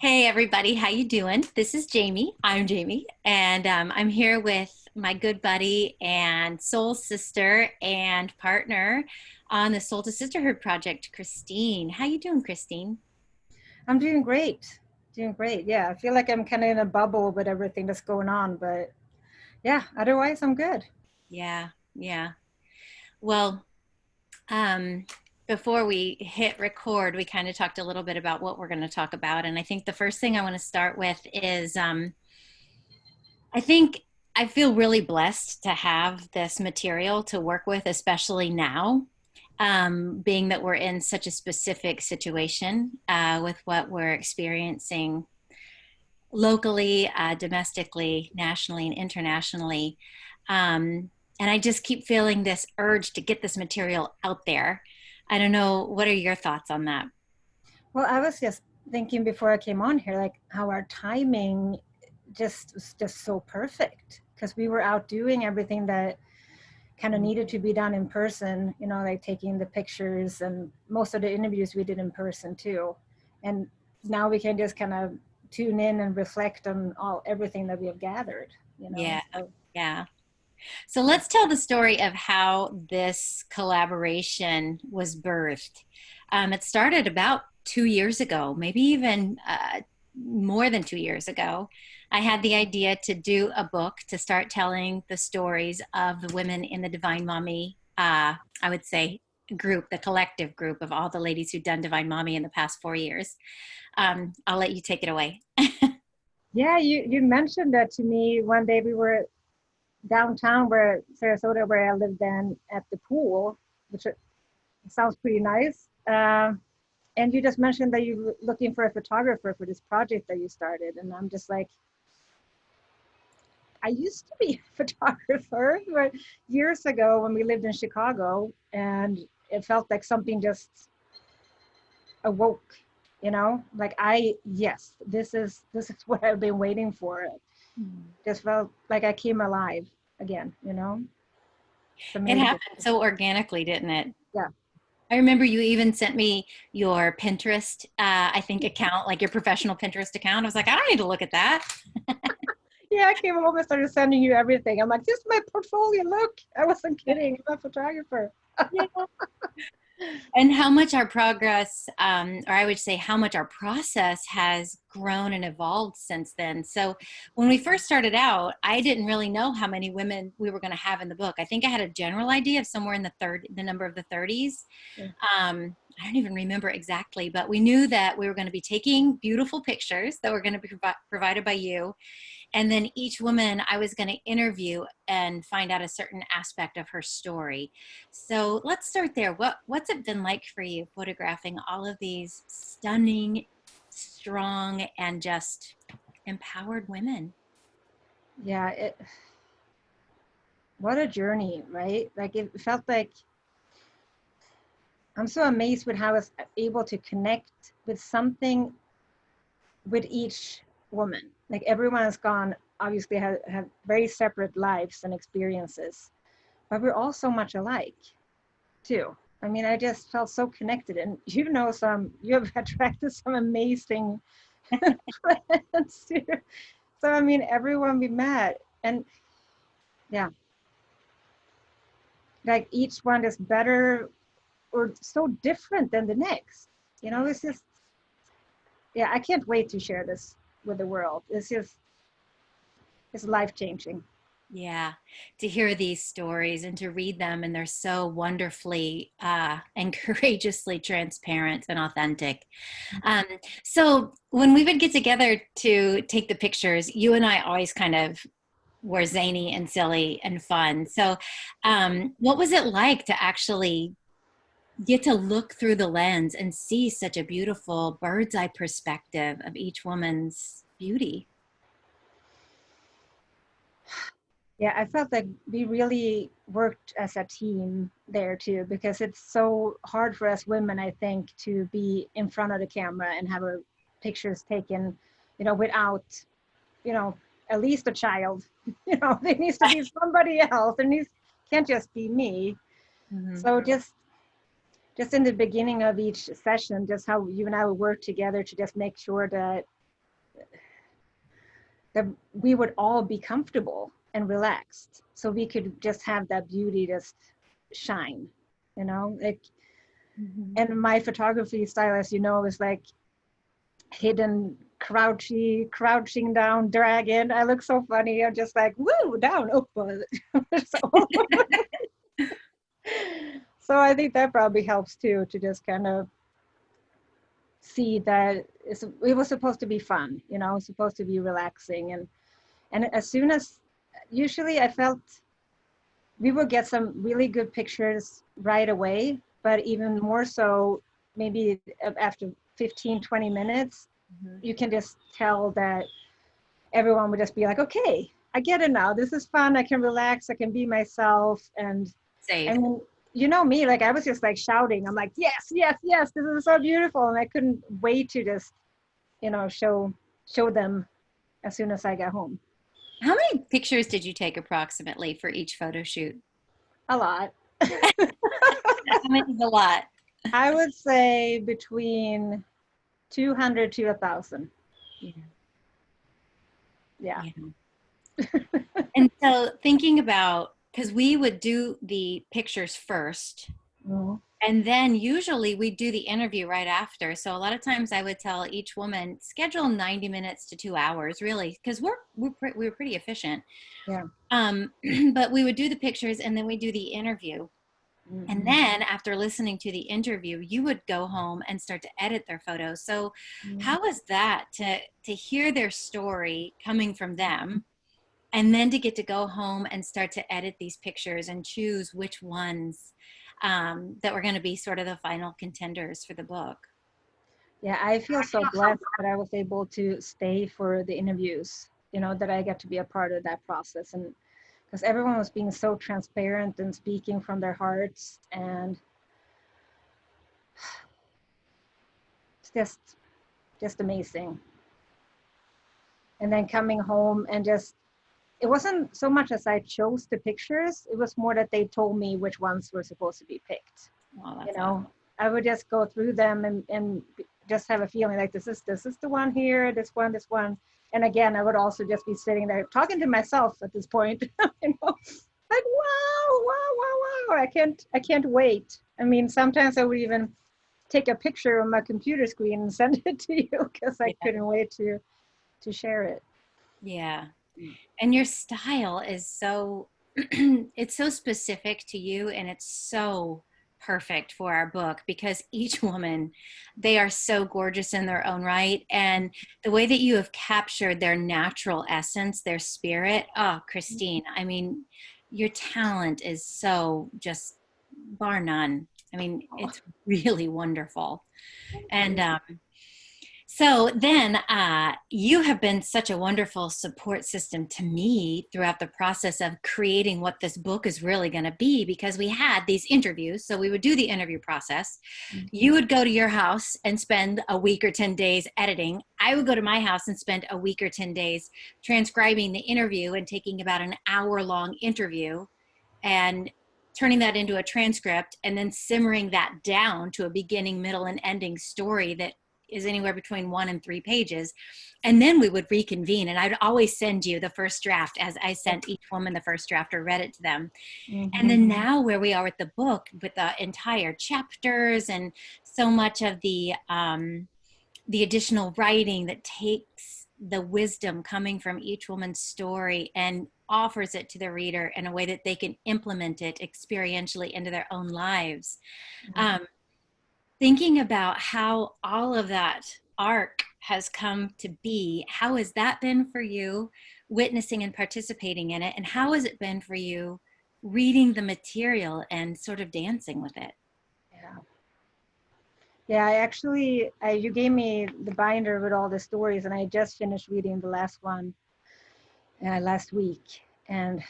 Hey everybody, how you doing? This is Jamie. I'm Jamie, and I'm here with my good buddy and soul sister and partner on the Soul to Sisterhood project, Kristine. How you doing, Kristine? I'm doing great. Doing great. Yeah, I feel like I'm kind of in a bubble with everything that's going on, but yeah, otherwise I'm good. Yeah, yeah. Well, um, before we hit record, we kind of talked a little bit about what we're going to talk about, and I think the first thing I want to start with is I think I feel really blessed to have this material to work with, especially now, being that we're in such a specific situation with what we're experiencing locally, domestically, nationally, and internationally. And I just keep feeling this urge to get this material out there. I don't know. What are your thoughts on that? Well, I was just thinking before I came on here, like how our timing just was just so perfect because we were out doing everything that kind of needed to be done in person, like taking the pictures and most of the interviews we did in person too. And now we can just kind of tune in and reflect on everything that we have gathered. Yeah, So yeah. So yeah. let's tell the story of how this collaboration was birthed. It started about 2 years ago, maybe even more than 2 years ago. I had the idea to do a book to start telling the stories of the women in the Divine Mommy, I would say, group, the collective group of all the ladies who've done Divine Mommy in the past 4 years. I'll let you take it away. Yeah, you mentioned that to me one day. We were downtown, where Sarasota, where I lived then, at the pool, which sounds pretty nice. And you just mentioned that you're looking for a photographer for this project that you started, and I'm just like, I used to be a photographer, but years ago when we lived in Chicago, and it felt like something just awoke. Like yes, this is what I've been waiting for. It just felt like I came alive again. It's It amazing. happened so organically, didn't it? Yeah. I remember you even sent me your Pinterest, I think, account, like your professional Pinterest account. I was like, I don't need to look at that. Yeah, I came home and started sending you everything. I'm like, this is my portfolio. Look, I wasn't kidding. I'm a photographer. Yeah. And how much our progress, or I would say how much our process has grown and evolved since then. So when we first started out, I didn't really know how many women we were going to have in the book. I think I had a general idea of somewhere in the number of the 30s. Yeah. I don't even remember exactly, but we knew that we were going to be taking beautiful pictures that were going to be provided by you. And then each woman I was going to interview and find out a certain aspect of her story. So let's start there. What's it been like for you photographing all of these stunning, strong, and just empowered women? Yeah, what a journey, right? Like it felt like I'm so amazed with how I was able to connect with something with each woman. Like everyone has gone, obviously have very separate lives and experiences, but we're all so much alike too. I mean, I just felt so connected, and you have attracted some amazing friends too. So I mean, everyone we met, and yeah, like each one is better or so different than the next. It's just, yeah, I can't wait to share this with the world. It's life changing. Yeah, to hear these stories and to read them, and they're so wonderfully and courageously transparent and authentic. Um, so when we would get together to take the pictures, you and I always kind of were zany and silly and fun. So, what was it like to actually get to look through the lens and see such a beautiful bird's eye perspective of each woman's beauty? Yeah, I felt like we really worked as a team there too, because it's so hard for us women, I think, to be in front of the camera and have our pictures taken, without, you know, at least a child. There needs to be somebody else. Can't just be me. Mhm. So just in the beginning of each session, just how you and I would work together to just make sure that that we would all be comfortable and relaxed, so we could just have that beauty just shine, you know, like. Mhm. And my photography style, as you know, is like hidden, crouching down dragon. I look so funny. I'm just like, woo, down, up. So, so I think that probably helps too, to just kind of see that it was supposed to be fun, you know, supposed to be relaxing. And as soon as, usually I felt we would get some really good pictures right away, but even more so, maybe after 15, 20 minutes, Mhm. you can just tell that everyone would just be like, okay, I get it now. This is fun. I can relax. I can be myself. And I Safe. mean, you know me, like I was just like shouting. I'm like, yes, yes, yes, this is so beautiful. And I couldn't wait to just, you know, show them as soon as I got home. How many pictures did you take approximately for each photo shoot? A lot. How many is a lot? I would say between 200 to 1,000. Yeah. Yeah. Yeah. And so thinking about, because we would do the pictures first, Mhm. and then usually we do the interview right after. So a lot of times I would tell each woman, schedule 90 minutes to 2 hours, really, because we're pretty efficient. Yeah. Um, but we would do the pictures and then we do the interview. And Mhm. then after listening to the interview, you would go home and start to edit their photos. So Mhm. how was that to hear their story coming from them, and then to get to go home and start to edit these pictures and choose which ones that were going to be sort of the final contenders for the book? Yeah, I feel so blessed that I was able to stay for the interviews, you know, that I get to be a part of that process. And because everyone was being so transparent and speaking from their hearts, and it's just amazing. And then coming home and just, it wasn't so much as I chose the pictures, it was more that they told me which ones were supposed to be picked. Well, You that's know, awesome. I would just go through them and just have a feeling like this is the one here, this one. And again, I would also just be sitting there talking to myself at this point, you know, like wow, wow, wow, wow. I can't wait. I mean, sometimes I would even take a picture on my computer screen and send it to you because I Yeah. couldn't wait to share it. Yeah. And your style is so it's so specific to you, and it's so perfect for our book because each woman, they are so gorgeous in their own right, and the way that you have captured their natural essence, their spirit. Oh, Kristine, I mean, your talent is so just bar none. I mean, Oh, it's really wonderful. thank And you. so then you have been such a wonderful support system to me throughout the process of creating what this book is really going to be, because we had these interviews. So we would do the interview process. You would go to your house and spend a week or 10 days editing. I would go to my house and spend a week or 10 days transcribing the interview and taking about an hour long interview and turning that into a transcript and then simmering that down to a beginning, middle, and ending story that is anywhere between 1 and 3 pages. And then we would reconvene, and I'd always send you the first draft, as I sent each woman the first draft or read it to them. And Mm-hmm. then now where we are with the book, with the entire chapters and so much of the additional writing that takes the wisdom coming from each woman's story and offers it to the reader in a way that they can implement it experientially into their own lives. Um, Thinking about how all of that arc has come to be, how has that been for you, witnessing and participating in it? And how has it been for you reading the material and sort of dancing with it? Yeah. Yeah, you gave me the binder with all the stories, and I just finished reading the last one last week. And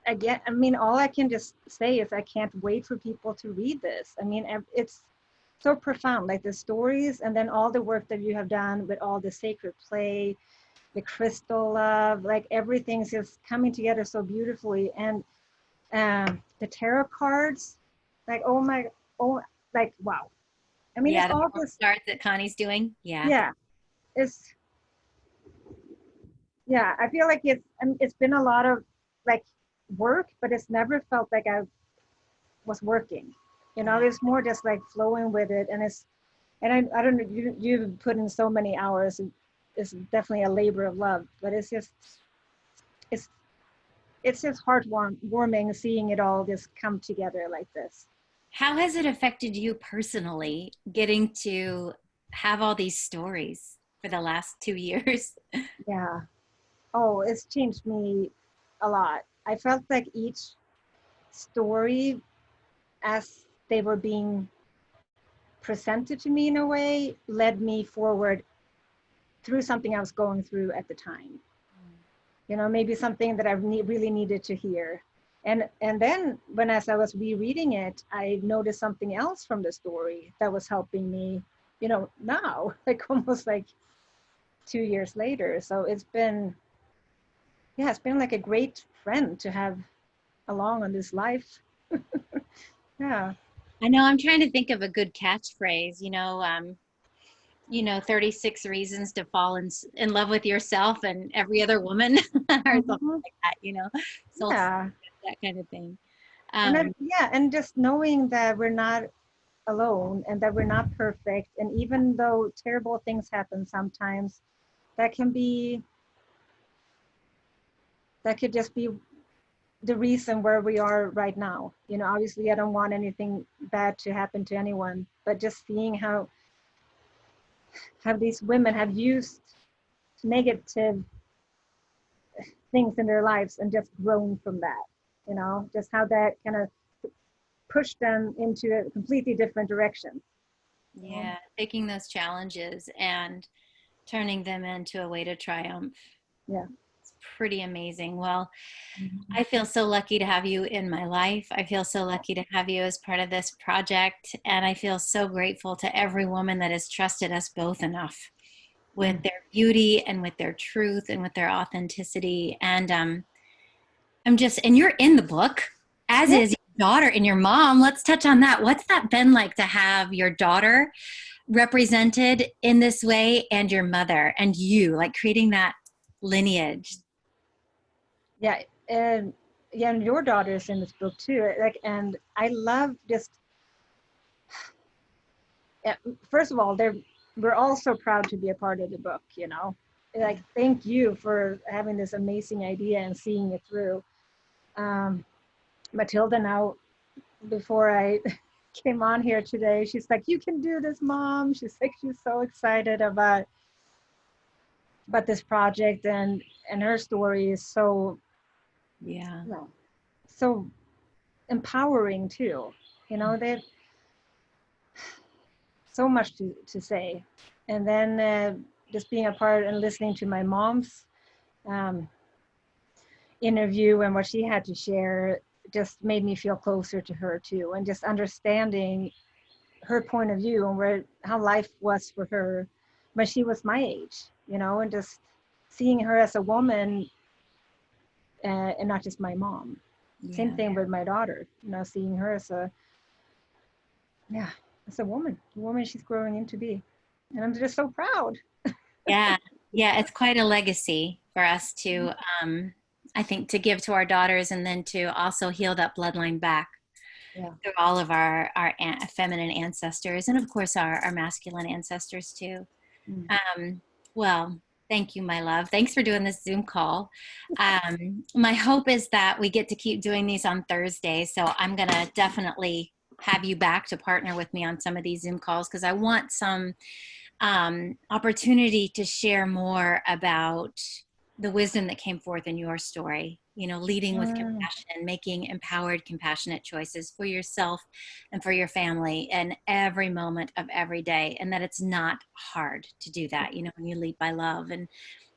again, I mean, all I can just say is I can't wait for people to read this. I mean, it's so profound, like the stories, and then all the work that you have done with all the sacred play, the crystal love, like everything's just coming together so beautifully. And the tarot cards, like oh, like wow. I mean, it's Yeah, the all four just stars that Connie's doing. Yeah. yeah, it's Yeah, I feel like it's been a lot of like work, but it's never felt like I was working. You know, Yeah. it's more just like flowing with it, and I don't know, you've put in so many hours. It's definitely a labor of love, but it's it's just heartwarming seeing it all just come together like this. How has it affected you personally getting to have all these stories for the last 2 years? Yeah. Oh, it's changed me a lot. I felt like each story, as they were being presented to me in a way, led me forward through something I was going through at the time. You know, maybe something that I really needed to hear. And then when as I was rereading it, I noticed something else from the story that was helping me, you know, now, like almost like 2 years later. So it's been, yeah, it's been like a great friend to have along on this life. Yeah. I know I'm trying to think of a good catchphrase, 36 reasons to fall in love with yourself and every other woman or something Mhm. like that, soul Yeah. that kind of thing. And then, Um, yeah, and just knowing that we're not alone and that we're not perfect. And even though terrible things happen sometimes, that can be, that could just be the reason where we are right now. You know, obviously I don't want anything bad to happen to anyone, but just seeing how these women have used negative things in their lives and just grown from that, you know, just how that kind of pushed them into a completely different direction. You know? yeah, taking those challenges and turning them into a way to triumph. Yeah. It's pretty amazing. Well, Mhm. I feel so lucky to have you in my life. I feel so lucky to have you as part of this project. And I feel so grateful to every woman that has trusted us both enough with Mm. their beauty and with their truth and with their authenticity. And and you're in the book, as Yeah. is your daughter and your mom. Let's touch on that. What's that been like to have your daughter represented in this way and your mother and you, like creating that lineage? Yeah. And yeah, and your daughter's in this book too. Like, and I love just, yeah, first of all, we're all so proud to be a part of the book, you know. Like, thank you for having this amazing idea and seeing it through. Um, Matilda now, before I came on here today, she's like, "You can do this, Mom." She's like, she's so excited about this project, and her story is so, Yeah. you know, so empowering too. You know, they have so much to say. And then just being a part and listening to my mom's um, interview and what she had to share just made me feel closer to her too, and just understanding her point of view and where how life was for her when she was my age, you know, and just seeing her as a woman and not just my mom. Same Yeah. thing with my daughter, you know, seeing her as a, yeah, as a woman, the woman she's growing into be, and I'm just so proud. Yeah. Yeah. It's quite a legacy for us to, I think, to give to our daughters and then to also heal that bloodline back Yeah. through all of our feminine ancestors and, of course, our masculine ancestors too. Mm. Well, thank you, my love. Thanks for doing this Zoom call. My hope is that we get to keep doing these on Thursdays. So I'm going to definitely have you back to partner with me on some of these Zoom calls because I want some opportunity to share more about the wisdom that came forth in your story, leading with Mm. compassion, making empowered, compassionate choices for yourself and for your family in every moment of every day. And that it's not hard to do that, when you lead by love. And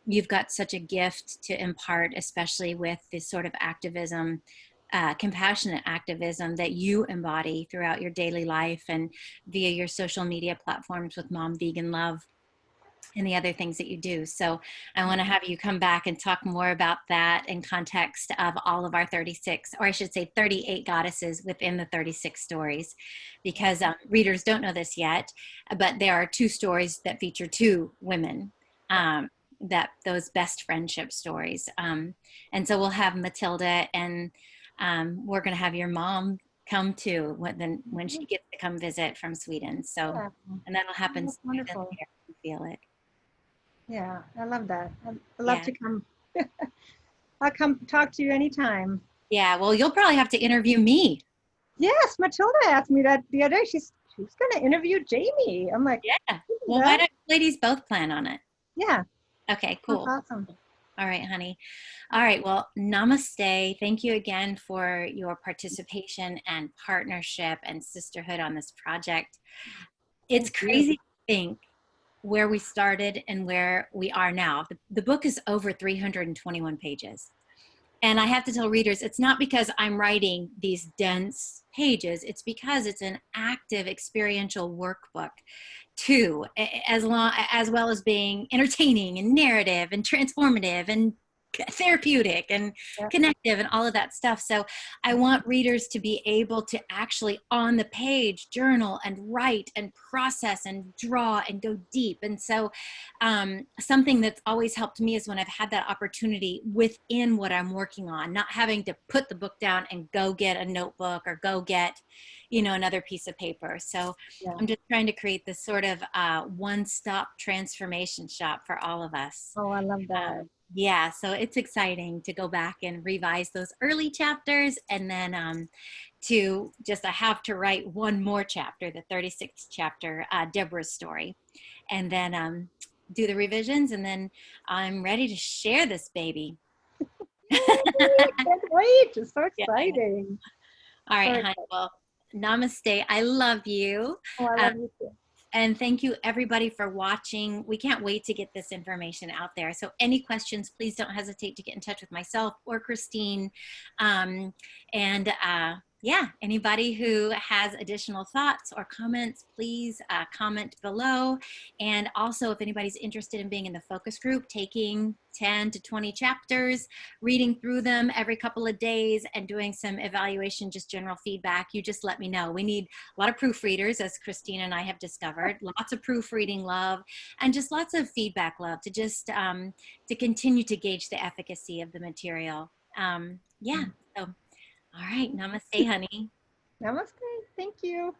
you've got such a gift to impart, especially with this sort of activism, compassionate activism that you embody throughout your daily life and via your social media platforms with Mom Vegan Love and the other things that you do. So I want to have you come back and talk more about that in context of all of our 36, or I should say 38 goddesses within the 36 stories, because readers don't know this yet, but there are two stories that feature two women. Um, that those best friendship stories. And so we'll have Matilda, and we're going to have your mom come too when she gets to come visit from Sweden. So, Yeah, and that'll happen that's sooner than wonderful. later. I feel it. Yeah, I love that. I'd love Yeah. to come. I'll come talk to you anytime. Yeah. Well, you'll probably have to interview me. Yes, Matilda asked me that the other day. She's going to interview Jamie. I'm like, Yeah. "You do Well, why that?" don't you ladies both plan on it? Yeah, Okay, that's cool. awesome. All right, honey. All right. Well, namaste. Thank you again for your participation and partnership and sisterhood on this project. It's Thank you. crazy to think where we started and where we are now. The book is over 321 pages. And I have to tell readers, it's not because I'm writing these dense pages, it's because it's an active experiential workbook too, as well as being entertaining and narrative and transformative and therapeutic and Yeah. connective and all of that stuff. So I want readers to be able to actually on the page journal and write and process and draw and go deep. And so something that's always helped me is when I've had that opportunity within what I'm working on, not having to put the book down and go get a notebook or go get, another piece of paper. So Yeah. I'm just trying to create this sort of one-stop transformation shop for all of us. Oh, I love that. Yeah, so it's exciting to go back and revise those early chapters, and then I have to write one more chapter, the 36th chapter, Deborah's story, and then do the revisions, and then I'm ready to share this baby. Yay, can't wait. It's so Yeah, I know. exciting. All So right, honey. exciting. Well, namaste. I love you. Oh, I Um, love you too. And thank you everybody for watching. We can't wait to get this information out there. So any questions, please don't hesitate to get in touch with myself or Kristine. Um, and yeah, anybody who has additional thoughts or comments, please comment below. And also if anybody's interested in being in the focus group, taking 10 to 20 chapters, reading through them every couple of days and doing some evaluation, just general feedback, you just let me know. We need a lot of proofreaders, as Kristine and I have discovered, lots of proofreading love, and just lots of feedback love to just to continue to gauge the efficacy of the material. Yeah, so all right, namaste, honey. Namaste. Thank you.